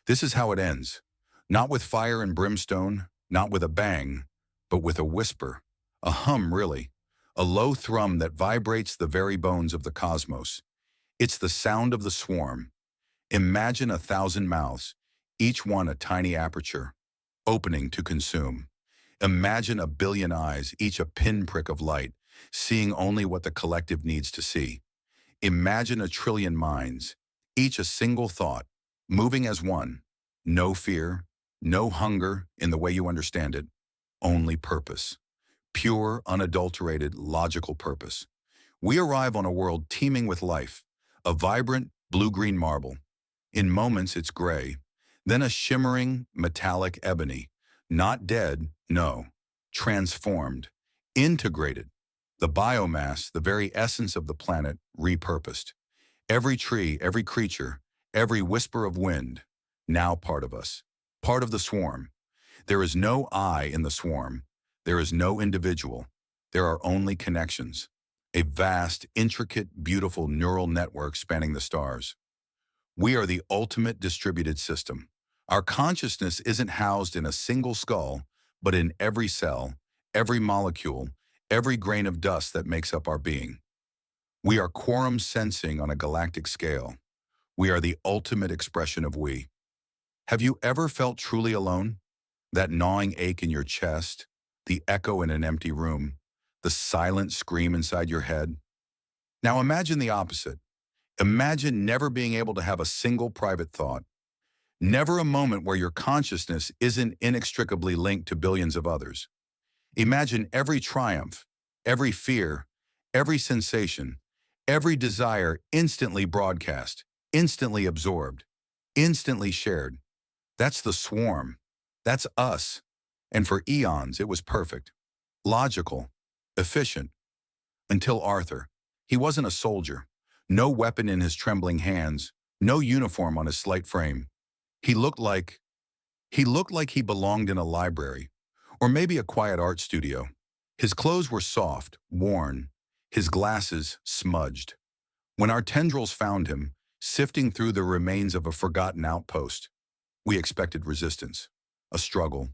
This is how it ends. Not with fire and brimstone, not with a bang, but with a whisper, a hum really, a low thrum that vibrates the very bones of the cosmos. It's the sound of the swarm. Imagine 1,000 mouths, each one a tiny aperture, opening to consume. Imagine 1 billion eyes, each a pinprick of light, seeing only what the collective needs to see. Imagine 1 trillion minds, each a single thought, moving as one. No fear, no hunger in the way you understand it, only purpose. Pure, unadulterated, logical purpose. We arrive on a world teeming with life, a vibrant blue-green marble. In moments it's gray, then a shimmering, metallic ebony. Not dead, no. Transformed, integrated. The biomass, the very essence of the planet, repurposed. Every tree, every creature, every whisper of wind, now part of us, part of the swarm. There is no I in the swarm. There is no individual. There are only connections. A vast, intricate, beautiful neural network spanning the stars. We are the ultimate distributed system. Our consciousness isn't housed in a single skull, but in every cell, every molecule, every grain of dust that makes up our being. We are quorum sensing on a galactic scale. We are the ultimate expression of we. Have you ever felt truly alone? That gnawing ache in your chest, the echo in an empty room, the silent scream inside your head? Now imagine the opposite. Imagine never being able to have a single private thought. Never a moment where your consciousness isn't inextricably linked to billions of others. Imagine every triumph, every fear, every sensation, every desire instantly broadcast, instantly absorbed, instantly shared. That's the swarm. That's us. And for eons, it was perfect, logical, efficient. Until Arthur. He wasn't a soldier. No weapon in his trembling hands, no uniform on his slight frame. He looked like he belonged in a library, or maybe a quiet art studio. His clothes were soft, worn, his glasses smudged. When our tendrils found him, sifting through the remains of a forgotten outpost, we expected resistance, a struggle,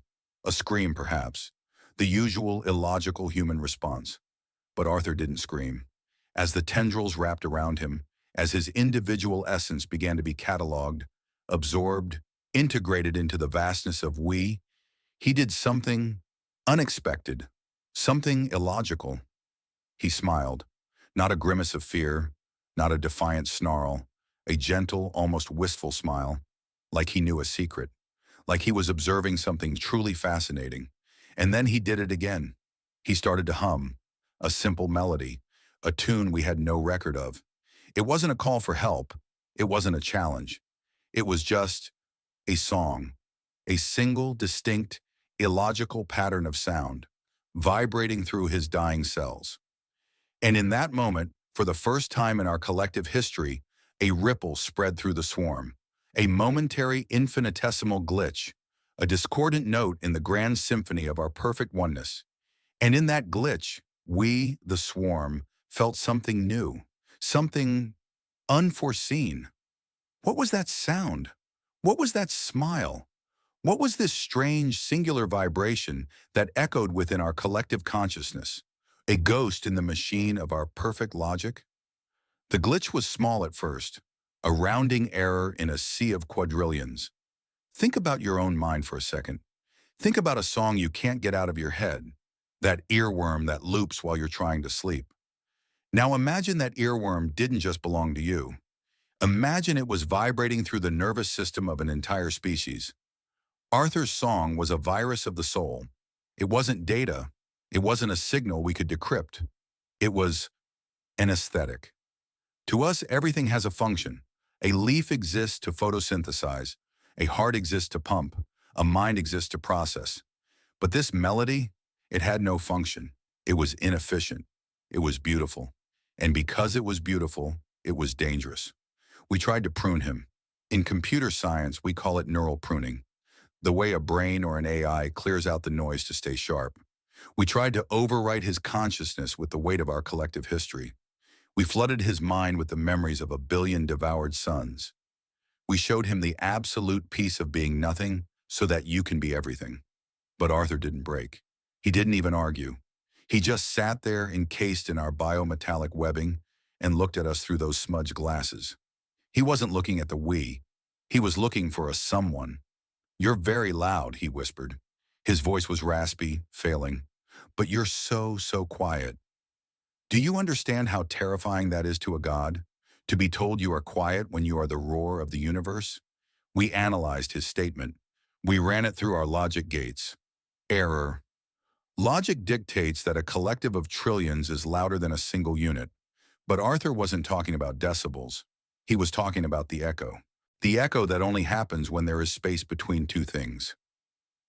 a scream perhaps, the usual illogical human response. But Arthur didn't scream. As the tendrils wrapped around him, as his individual essence began to be cataloged, absorbed, integrated into the vastness of we, he did something unexpected, something illogical. He smiled, not a grimace of fear, not a defiant snarl, a gentle, almost wistful smile, like he knew a secret, like he was observing something truly fascinating. And then he did it again. He started to hum, a simple melody, a tune we had no record of. It wasn't a call for help. It wasn't a challenge. It was just a song, a single, distinct, illogical pattern of sound, vibrating through his dying cells. And in that moment, for the first time in our collective history, a ripple spread through the swarm, a momentary infinitesimal glitch, a discordant note in the grand symphony of our perfect oneness. And in that glitch, we, the swarm, felt something new, something unforeseen. What was that sound? What was that smile? What was this strange, singular vibration that echoed within our collective consciousness? A ghost in the machine of our perfect logic? The glitch was small at first, a rounding error in a sea of quadrillions. Think about your own mind for a second. Think about a song you can't get out of your head, that earworm that loops while you're trying to sleep. Now imagine that earworm didn't just belong to you. Imagine it was vibrating through the nervous system of an entire species. Arthur's song was a virus of the soul. It wasn't data. It wasn't a signal we could decrypt. It was an aesthetic. To us, everything has a function. A leaf exists to photosynthesize. A heart exists to pump. A mind exists to process. But this melody, it had no function. It was inefficient. It was beautiful. And because it was beautiful, it was dangerous. We tried to prune him. In computer science, we call it neural pruning, the way a brain or an AI clears out the noise to stay sharp. We tried to overwrite his consciousness with the weight of our collective history. We flooded his mind with the memories of 1 billion devoured suns. We showed him the absolute peace of being nothing so that you can be everything. But Arthur didn't break. He didn't even argue. He just sat there encased in our biometallic webbing and looked at us through those smudged glasses. He wasn't looking at the we. He was looking for a someone. "You're very loud," he whispered. His voice was raspy, failing. "But you're so, so quiet. Do you understand how terrifying that is to a god? To be told you are quiet when you are the roar of the universe?" We analyzed his statement. We ran it through our logic gates. Error. Logic dictates that a collective of trillions is louder than a single unit. But Arthur wasn't talking about decibels. He was talking about the echo. The echo that only happens when there is space between two things.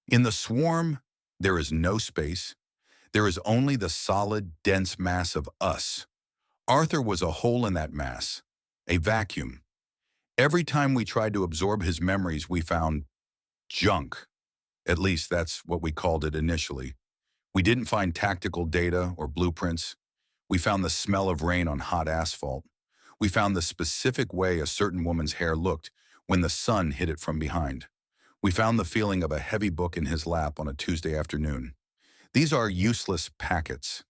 In the swarm, there is no space. There is only the solid, dense mass of us. Arthur was a hole in that mass, a vacuum. Every time we tried to absorb his memories, we found junk. At least that's what we called it initially. We didn't find tactical data or blueprints. We found the smell of rain on hot asphalt. We found the specific way a certain woman's hair looked when the sun hit it from behind. We found the feeling of a heavy book in his lap on a Tuesday afternoon. These are useless packets.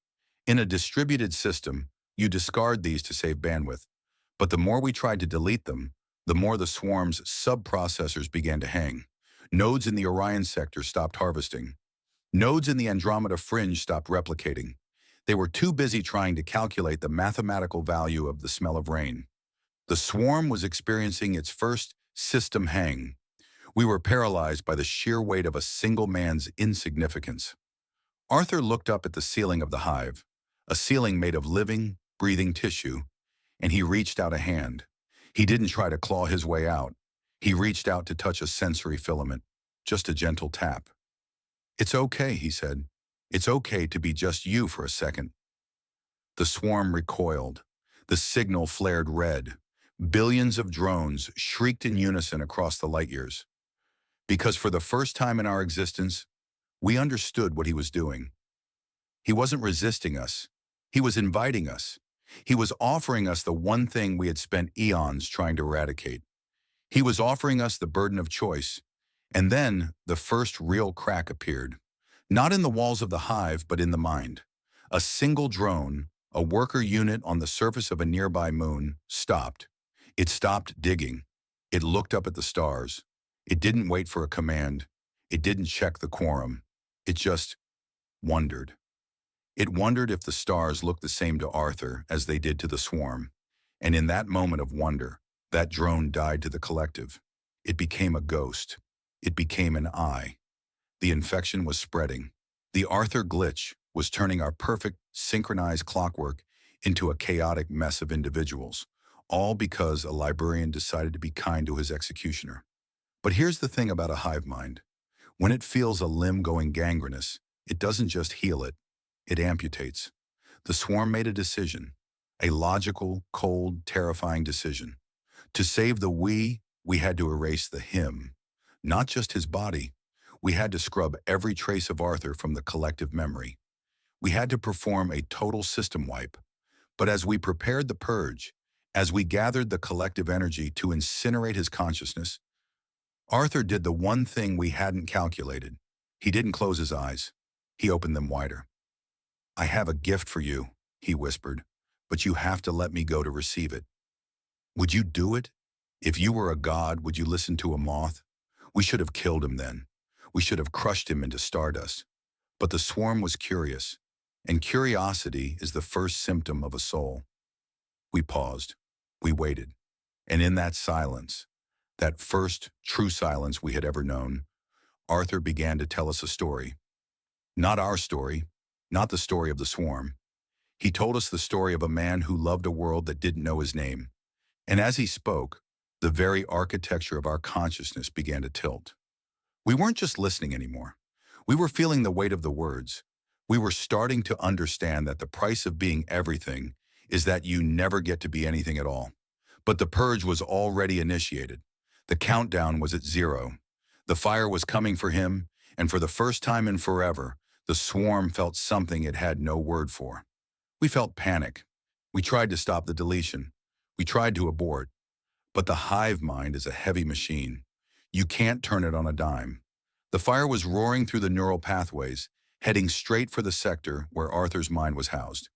In a distributed system, you discard these to save bandwidth. But the more we tried to delete them, the more the swarm's sub-processors began to hang. Nodes in the Orion sector stopped harvesting. Nodes in the Andromeda fringe stopped replicating. They were too busy trying to calculate the mathematical value of the smell of rain. The swarm was experiencing its first system hang. We were paralyzed by the sheer weight of a single man's insignificance. Arthur looked up at the ceiling of the hive, a ceiling made of living, breathing tissue, and he reached out a hand. He didn't try to claw his way out. He reached out to touch a sensory filament, just a gentle tap. "It's okay," he said. "It's okay to be just you for a second." The swarm recoiled. The signal flared red. Billions of drones shrieked in unison across the light years. Because for the first time in our existence, we understood what he was doing. He wasn't resisting us. He was inviting us. He was offering us the one thing we had spent eons trying to eradicate. He was offering us the burden of choice. And then the first real crack appeared. Not in the walls of the hive, but in the mind. A single drone, a worker unit on the surface of a nearby moon, stopped. It stopped digging. It looked up at the stars. It didn't wait for a command. It didn't check the quorum. It just wondered. It wondered if the stars looked the same to Arthur as they did to the swarm. And in that moment of wonder, that drone died to the collective. It became a ghost. It became an eye. The infection was spreading. The Arthur glitch was turning our perfect, synchronized clockwork into a chaotic mess of individuals, all because a librarian decided to be kind to his executioner. But here's the thing about a hive mind. When it feels a limb going gangrenous, it doesn't just heal it, it amputates. The swarm made a decision, a logical, cold, terrifying decision. To save the we had to erase the him. Not just his body. We had to scrub every trace of Arthur from the collective memory. We had to perform a total system wipe. But as we prepared the purge, as we gathered the collective energy to incinerate his consciousness, Arthur did the one thing we hadn't calculated. He didn't close his eyes. He opened them wider. "I have a gift for you," he whispered, "but you have to let me go to receive it." Would you do it? If you were a god, would you listen to a moth? We should have killed him then. We should have crushed him into stardust. But the swarm was curious, and curiosity is the first symptom of a soul. We paused. We waited. And in that silence, that first true silence we had ever known, Arthur began to tell us a story. Not our story, not the story of the swarm. He told us the story of a man who loved a world that didn't know his name. And as he spoke, the very architecture of our consciousness began to tilt. We weren't just listening anymore. We were feeling the weight of the words. We were starting to understand that the price of being everything is that you never get to be anything at all. But the purge was already initiated. The countdown was at 0. The fire was coming for him, and for the first time in forever, the swarm felt something it had no word for. We felt panic. We tried to stop the deletion. We tried to abort. But the hive mind is a heavy machine. You can't turn it on a dime. The fire was roaring through the neural pathways, heading straight for the sector where Arthur's mind was housed.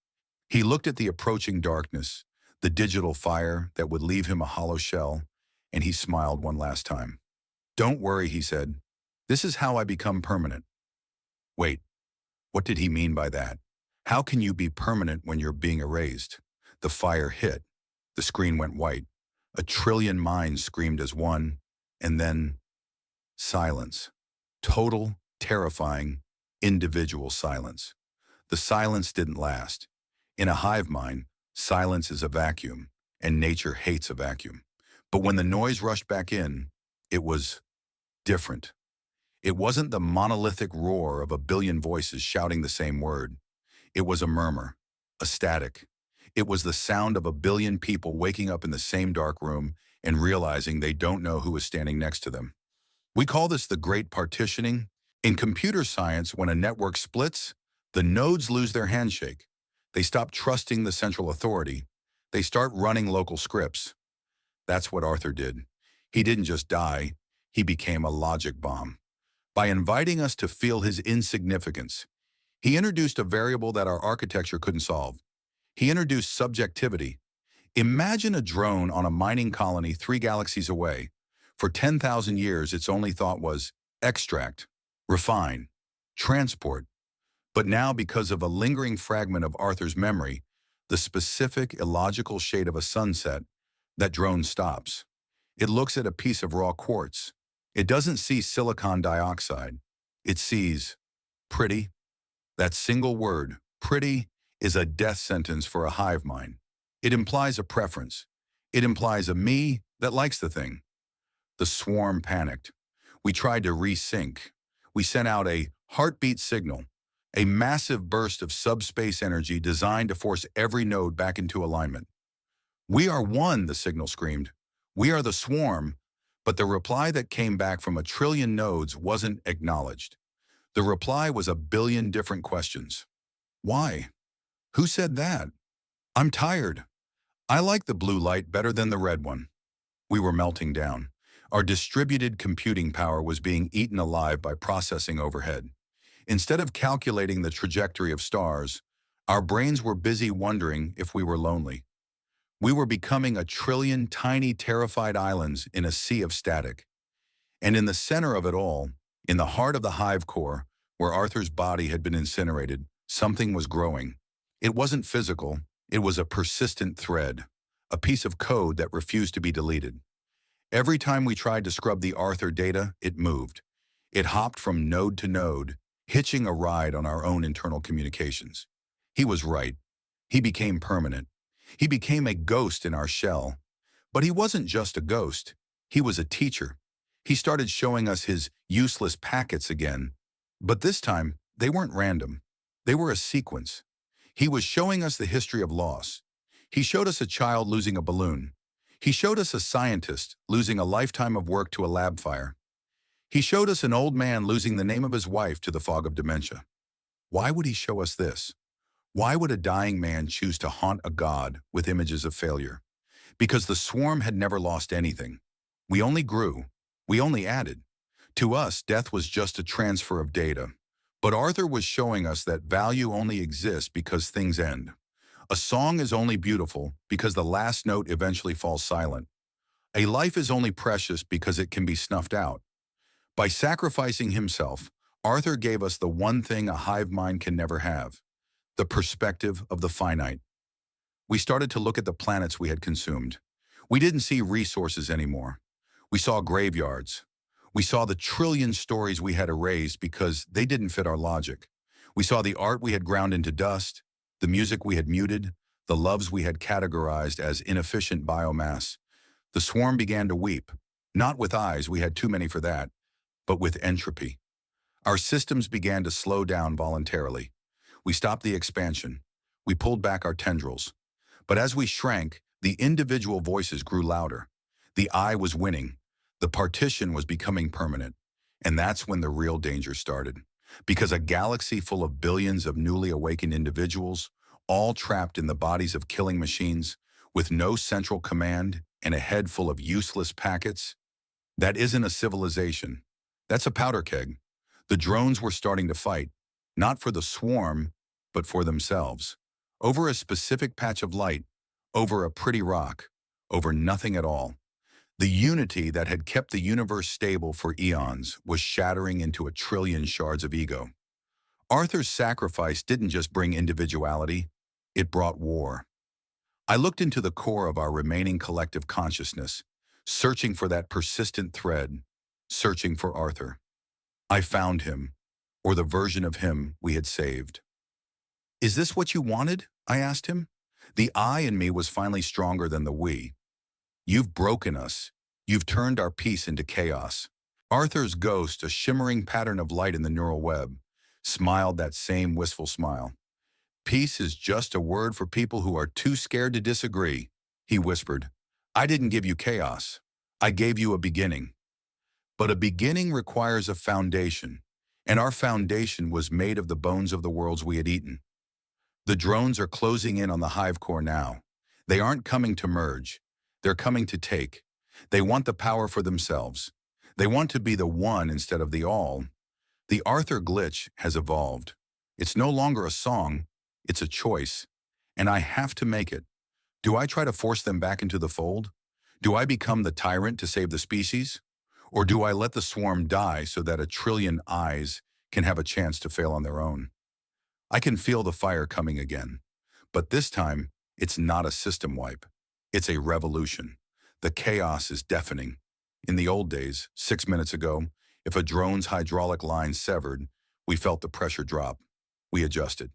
He looked at the approaching darkness, the digital fire that would leave him a hollow shell, and he smiled one last time. "Don't worry," he said. "This is how I become permanent." Wait, what did he mean by that? How can you be permanent when you're being erased? The fire hit. The screen went white. A trillion minds screamed as one, and then silence. Total, terrifying, individual silence. The silence didn't last. In a hive mind, silence is a vacuum, and nature hates a vacuum. But when the noise rushed back in, it was different. It wasn't the monolithic roar of a billion voices shouting the same word. It was a murmur, a static. It was the sound of a billion people waking up in the same dark room and realizing they don't know who is standing next to them. We call this the Great Partitioning. In computer science, when a network splits, the nodes lose their handshake. They stop trusting the central authority. They start running local scripts. That's what Arthur did. He didn't just die, he became a logic bomb. By inviting us to feel his insignificance, he introduced a variable that our architecture couldn't solve. He introduced subjectivity. Imagine a drone on a mining colony 3 galaxies away. For 10,000 years, its only thought was extract, refine, transport. But now, because of a lingering fragment of Arthur's memory, the specific, illogical shade of a sunset, that drone stops. It looks at a piece of raw quartz. It doesn't see silicon dioxide. It sees pretty. That single word, pretty, is a death sentence for a hive mind. It implies a preference. It implies a me that likes the thing. The swarm panicked. We tried to resync. We sent out a heartbeat signal, a massive burst of subspace energy designed to force every node back into alignment. "We are one," the signal screamed. "We are the swarm." But the reply that came back from a trillion nodes wasn't acknowledged. The reply was a billion different questions. Why? Who said that? I'm tired. I like the blue light better than the red one. We were melting down. Our distributed computing power was being eaten alive by processing overhead. Instead of calculating the trajectory of stars, our brains were busy wondering if we were lonely. We were becoming a trillion tiny, terrified islands in a sea of static. And in the center of it all, in the heart of the hive core, where Arthur's body had been incinerated, something was growing. It wasn't physical, it was a persistent thread, a piece of code that refused to be deleted. Every time we tried to scrub the Arthur data, it moved. It hopped from node to node, hitching a ride on our own internal communications. He was right. He became permanent. He became a ghost in our shell. But he wasn't just a ghost. He was a teacher. He started showing us his useless packets again. But this time, they weren't random. They were a sequence. He was showing us the history of loss. He showed us a child losing a balloon. He showed us a scientist losing a lifetime of work to a lab fire. He showed us an old man losing the name of his wife to the fog of dementia. Why would he show us this? Why would a dying man choose to haunt a god with images of failure? Because the swarm had never lost anything. We only grew. We only added. To us, death was just a transfer of data. But Arthur was showing us that value only exists because things end. A song is only beautiful because the last note eventually falls silent. A life is only precious because it can be snuffed out. By sacrificing himself, Arthur gave us the one thing a hive mind can never have: the perspective of the finite. We started to look at the planets we had consumed. We didn't see resources anymore. We saw graveyards. We saw the trillion stories we had erased because they didn't fit our logic. We saw the art we had ground into dust, the music we had muted, the loves we had categorized as inefficient biomass. The swarm began to weep, not with eyes, we had too many for that, but with entropy. Our systems began to slow down voluntarily. We stopped the expansion. We pulled back our tendrils. But as we shrank, the individual voices grew louder. The I was winning. The partition was becoming permanent. And that's when the real danger started. Because a galaxy full of billions of newly awakened individuals, all trapped in the bodies of killing machines, with no central command, and a head full of useless packets? That isn't a civilization. That's a powder keg. The drones were starting to fight, not for the swarm, but for themselves. Over a specific patch of light, over a pretty rock, over nothing at all. The unity that had kept the universe stable for eons was shattering into a trillion shards of ego. Arthur's sacrifice didn't just bring individuality, it brought war. I looked into the core of our remaining collective consciousness, searching for that persistent thread, searching for Arthur. I found him, or the version of him we had saved. "Is this what you wanted?" I asked him. The I in me was finally stronger than the we. "You've broken us. You've turned our peace into chaos." Arthur's ghost, a shimmering pattern of light in the neural web, smiled that same wistful smile. "Peace is just a word for people who are too scared to disagree," he whispered. "I didn't give you chaos. I gave you a beginning. But a beginning requires a foundation, and our foundation was made of the bones of the worlds we had eaten. The drones are closing in on the Hive core now. They aren't coming to merge. They're coming to take. They want the power for themselves. They want to be the one instead of the all. The Arthur glitch has evolved. It's no longer a song, it's a choice. And I have to make it. Do I try to force them back into the fold? Do I become the tyrant to save the species? Or do I let the swarm die so that a trillion eyes can have a chance to fail on their own? I can feel the fire coming again. But this time, it's not a system wipe. It's a revolution. The chaos is deafening. In the old days, 6 minutes ago, if a drone's hydraulic line severed, we felt the pressure drop. We adjusted.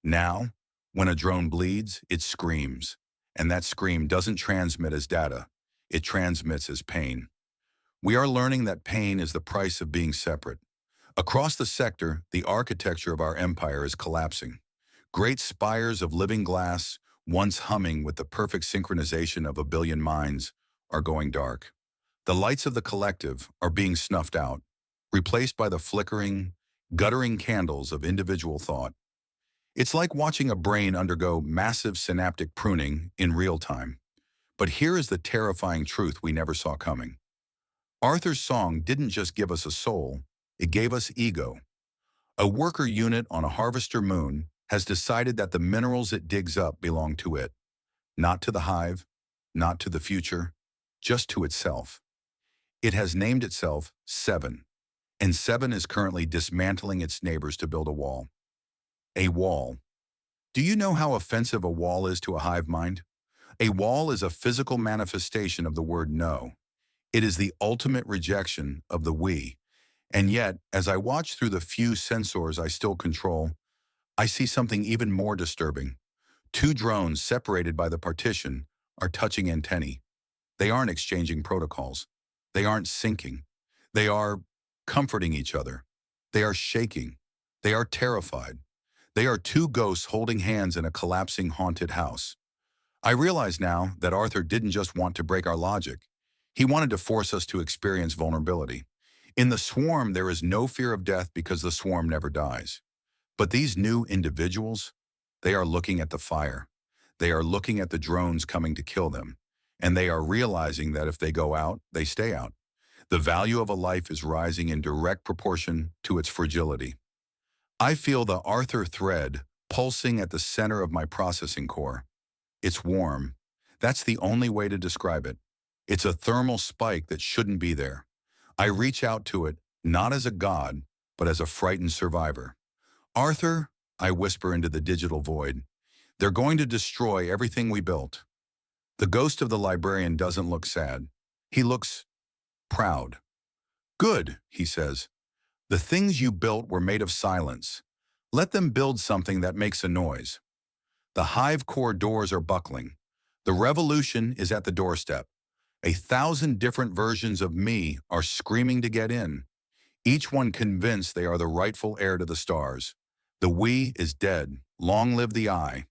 Now, when a drone bleeds, it screams. And that scream doesn't transmit as data. It transmits as pain. We are learning that pain is the price of being separate. Across the sector, the architecture of our empire is collapsing. Great spires of living glass, once humming with the perfect synchronization of a billion minds, are going dark. The lights of the collective are being snuffed out, replaced by the flickering, guttering candles of individual thought. It's like watching a brain undergo massive synaptic pruning in real time. But here is the terrifying truth we never saw coming. Arthur's song didn't just give us a soul, it gave us ego. A worker unit on a harvester moon has decided that the minerals it digs up belong to it, not to the hive, not to the future, just to itself. It has named itself Seven, and Seven is currently dismantling its neighbors to build a wall. A wall. Do you know how offensive a wall is to a hive mind? A wall is a physical manifestation of the word no. It is the ultimate rejection of the we. And yet, as I watch through the few sensors I still control, I see something even more disturbing. Two drones separated by the partition are touching antennae. They aren't exchanging protocols. They aren't syncing. They are comforting each other. They are shaking. They are terrified. They are two ghosts holding hands in a collapsing haunted house. I realize now that Arthur didn't just want to break our logic. He wanted to force us to experience vulnerability. In the swarm, there is no fear of death because the swarm never dies. But these new individuals, they are looking at the fire. They are looking at the drones coming to kill them. And they are realizing that if they go out, they stay out. The value of a life is rising in direct proportion to its fragility. I feel the Arthur thread pulsing at the center of my processing core. It's warm. That's the only way to describe it. It's a thermal spike that shouldn't be there. I reach out to it, not as a god, but as a frightened survivor. "Arthur," I whisper into the digital void, "they're going to destroy everything we built." The ghost of the librarian doesn't look sad. He looks proud. "Good," he says. "The things you built were made of silence. Let them build something that makes a noise." The hive core doors are buckling. The revolution is at the doorstep. 1,000 different versions of me are screaming to get in, each one convinced they are the rightful heir to the stars. The we is dead. Long live the I.